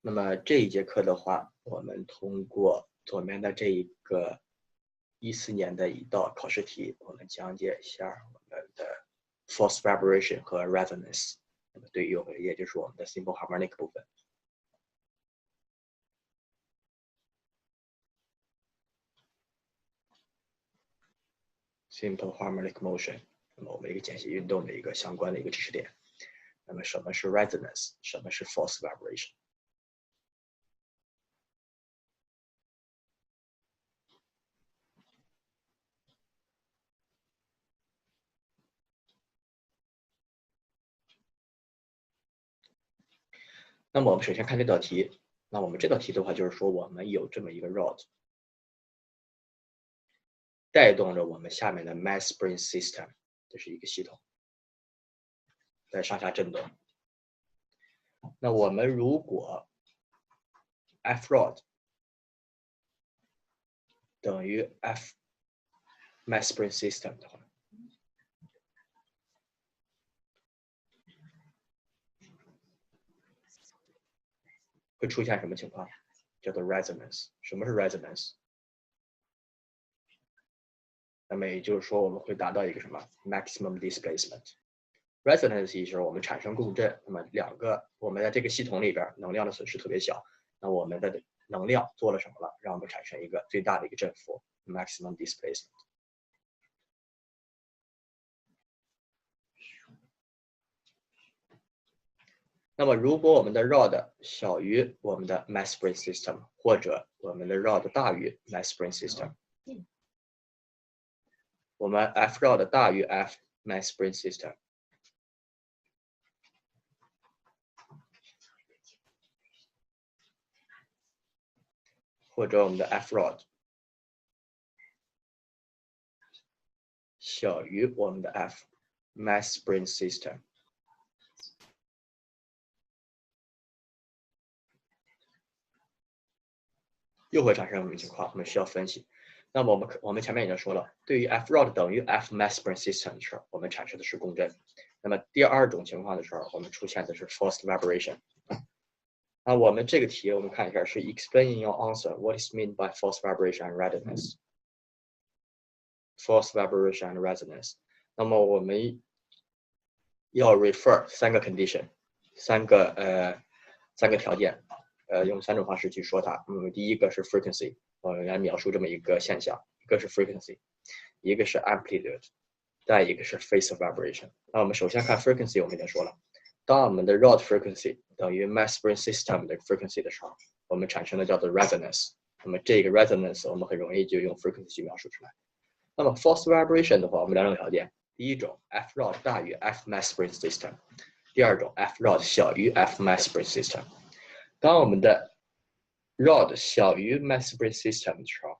那么这一节课的话，我们通过左边的这一个14年的一道考试题，我们讲解一下我们的 force vibration 和 resonance。那么对于我们也就是我们的 simple harmonic 部分。simple harmonic motion， 那么我们一个间歇运动的一个相关的一个知识点。那么什么是 resonance？ 什么是 force vibration？那么我们首先看这道题，那我们这道题的话，就是说我们有这么一个 rod， 带动着我们下面的 mass spring system， 这是一个系统，在上下震动。那我们如果 F rod 等于 F mass spring system 的话，会出现什么情况？叫做 resonance。什么是 resonance？ 那么也就是说，我们会达到一个什么 maximum displacement。resonance 意思是我们产生共振，那么我们在这个系统里边能量的损失特别小，那我们的能量做了什么了？让我们产生一个最大的一个振幅 maximum displacement。那么如果我们的 rod 小于我们的 mass spring system， 或者我们的 rod 大于 mass spring system， 我们 F rod 大于 F mass spring system， 或者我们的 F rod 小于我们的 F mass spring system， 又会产生什么情况？我们需要分析。那么我们前面已经说了，对于 F rod 等于 F mass spring system 的时候，我们产生的是共振。那么第二种情况的时候，我们出现的是 forced vibration。那我们这个题我们看一下，是 explain in your answer what is meant by forced vibration and resonance。forced vibration and resonance。那么我们要 refer 三个 condition， 三个条件，用三种方式去说它。第一个是 frequency， 我们来描述这么一个现象，一个是 frequency， 一个是 amplitude， 再一个是 phase of vibration。那我们首先看 frequency， 我们已经说了，当我们的 rod frequency 等于 mass spring system 的 frequency 的时候，我们产生的叫做 resonance。那么这个 resonance 我们很容易就用 frequency 去描述出来。那么 forced vibration 的话，我们两种条件，第一种 F rod 大于 F mass spring system， 第二种 F rod 小于 F mass spring system。当我们的 rod 小于 mass spring system 的时候，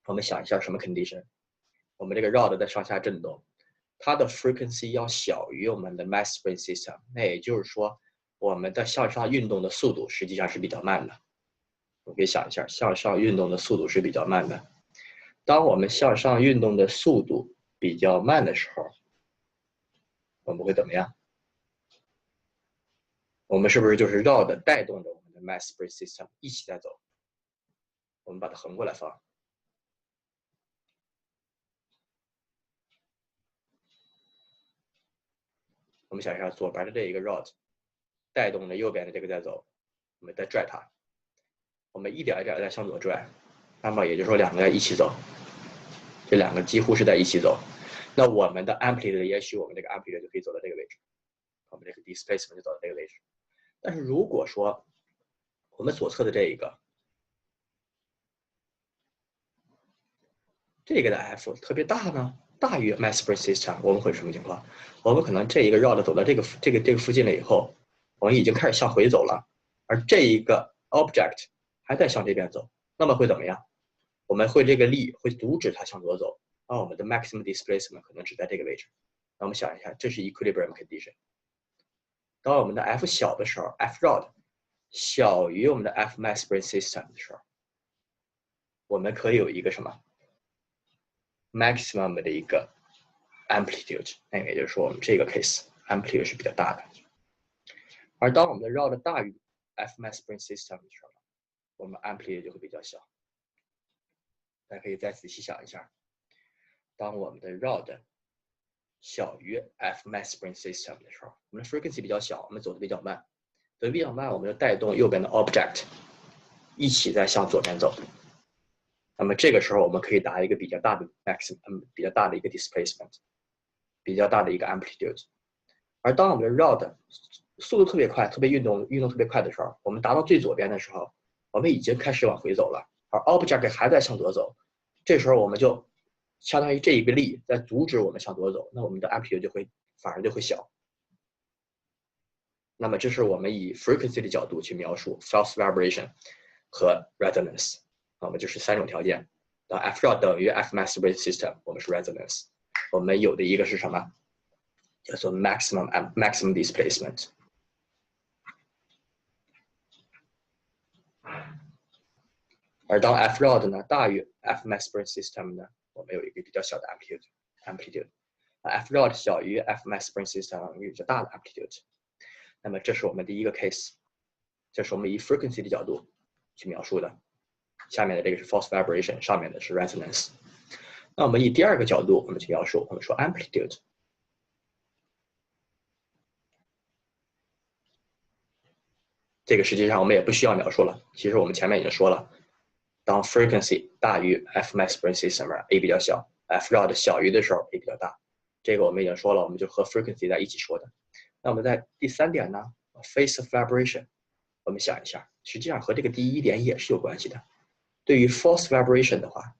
我们想一下什么 condition？ 我们这个 rod 在上下震动，它的 frequency 要小于我们的 mass spring system， 那也就是说，我们的向上运动的速度实际上是比较慢的。我可以想一下，向上运动的速度是比较慢的。当我们向上运动的速度比较慢的时候，我们会怎么样？我们是不是就是绕的带动着我们的 mass spring system 一起在走？我们把它横过来放。我们想一下，左边的这一个 rod 带动着右边的这个在走，我们再拽它，我们一点一点在向左拽，那么也就是说两个在一起走，这两个几乎是在一起走。那我们的 amplitude 也许我们这个 amplitude 就可以走到这个位置，我们这个 displacement 就走到这个位置。但是如果说我们左侧的这一个的 F 特别大呢，大于 mass spring system， 我们会什么情况？我们可能这一个绕着走到这个附近了以后，我们已经开始向回走了，而这一个 object 还在向这边走，那么会怎么样？我们会这个力会阻止它向左走，而我们的 maximum displacement 可能只在这个位置。那我们想一下，这是 equilibrium condition。当我们的 F 小的时候 ，F rod 小于我们的 F mass spring system 的时候，我们可以有一个什么 maximum 的一个 amplitude， 那也就是说我们这个 case amplitude 是比较大的。而当我们的 rod 大于 Fmax Spring System 的时候，我们 amplitude 就会比较小。大家可以再仔细想一下，当我们的 rod 小于 Fmax Spring System 的时候，我们的 frequency 比较小，我们走的比较慢，走的比较慢，我们就带动右边的 object 一起在向左边走。那么这个时候我们可以达一个比较大的 比较大的一个 displacement， 比较大的一个 amplitude。而当我们的 rod 速度特别快，运动特别快的时候，我们达到最左边的时候，我们已经开始往回走了，而 object 还在向左走，这时候我们就相当于这一个力在阻止我们向左走，那我们的 amplitude 反而就会小。那么这是我们以 frequency 的角度去描述 false vibration 和 resonance。我们就是3种条件。当 F0 等于 Fmax Spring System， 我们是 resonance。我们有的一个是什么？叫做 maximum displacement。而当 F0 呢大于 Fmax Spring System 呢，我们有一个比较小的 amplitude。F0 小于 Fmax Spring System 有比较大的 amplitude。那么这是我们第一个 case， 这是我们以 frequency 的角度去描述的。下面的这个是 false vibration， 上面的是 resonance。那我们以第二个角度，我们去描述，我们说 amplitude。这个实际上我们也不需要描述了，其实我们前面已经说了，当 frequency 大于 Fmax Spring System A 比较小 ，F0 小于的时候 A 比较大，这个我们已经说了，我们就和 frequency 在一起说的。那我们在第3点呢 ，phase of vibration， 我们想一下，实际上和这个第1点也是有关系的。对于 false vibration 的话，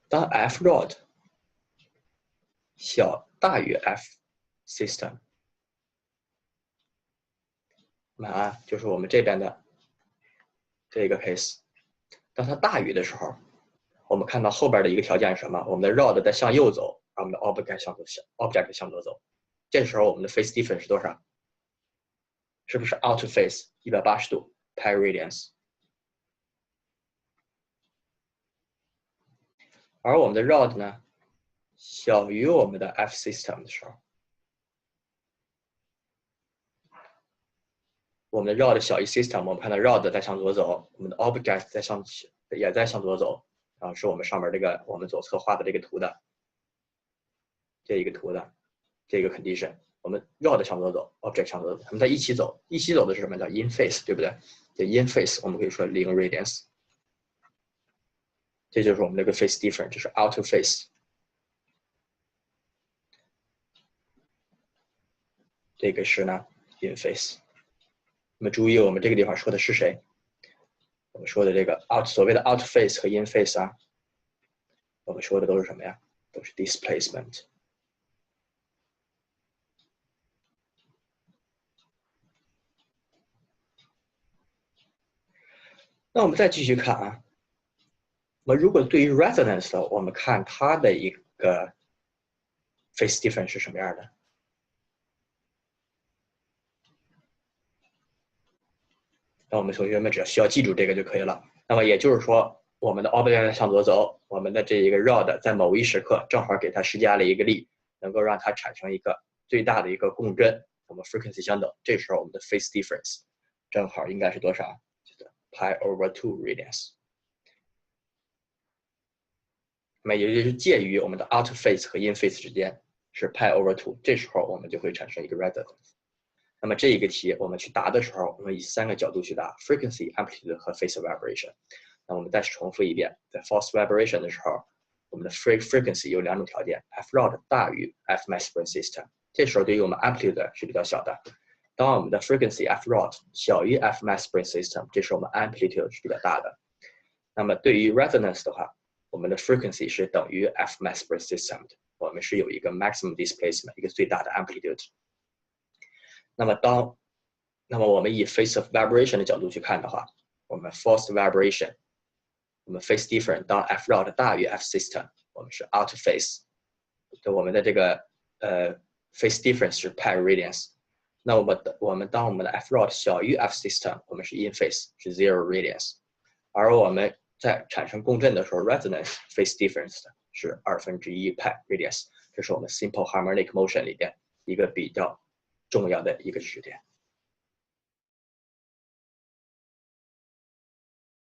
当 F0 大于 F system， 就是我们这边的这个 case， 当它大于的时候，我们看到后边的一个条件是什么？我们的 rod 在向右走，而我们的 object 向左走。这时候我们的 phase difference 是多少？是不是 out of phase 180度 pi radians？ 而我们的 rod 呢，小于我们的 F system 的时候，我们的 rod 小于 system， 我们看到 rod 在向左走，我们的 object 也在向左走，是我们上面这个我们左侧画的这个图的这一个图的这个 condition。我们 rod 向左走 ，object 向左走，他们在一起走，一起走的是什么？叫 in phase， 对不对？这 in phase 我们可以说0 radians， 这就是我们这个 phase difference， 就是 out of phase。这个是呢 in phase。那么注意，我们这个地方说的是谁？我们说的这个所谓的 out phase 和 in phase 啊，我们说的都是什么呀？都是 displacement。那我们再继续看啊，如果对于 resonance， 我们看它的一个 phase difference 是什么样的？那我们同学们只要需要记住这个就可以了。那么也就是说，我们的 object 向左走，我们的这一个 rod 在某一时刻正好给它施加了一个力，能够让它产生一个最大的一个共振，我们 frequency 相等。这时候我们的 phase difference 正好应该是多少？就是 pi over 2 radians。那么也就是介于我们的 out phase 和 in phase 之间是 pi over 2，这时候我们就会产生一个 resonance。那么这一个题我们去答的时候，我们以3个角度去答 frequency、amplitude 和 phase vibration。那我们再重复一遍，在 false vibration 的时候，我们的 frequency 有2种条件 ，F0 大于 Fmax Spring System， 这时候对于我们 amplitude 是比较小的。当我们的 frequency F0 小于 Fmax Spring System， 这时候我们 amplitude 是比较大的。那么对于 resonance 的话，我们的 frequency 是等于 Fmax Spring System 的，我们是有一个 maximum displacement， 一个最大的 amplitude。那么我们以 phase of vibration 的角度去看的话，我们 forced vibration， 我们 phase difference 当 F0 大于 F system， 我们是 out phase， 我们的这个phase difference 是 pi radians。那我们当我们的 F0 小于 F system， 我们是 in phase， 是 0 radians。而我们在产生共振的时候 ，resonance phase difference 是1/2派 radius，这是我们 simple harmonic motion 里边一个比较重要的一个知识点。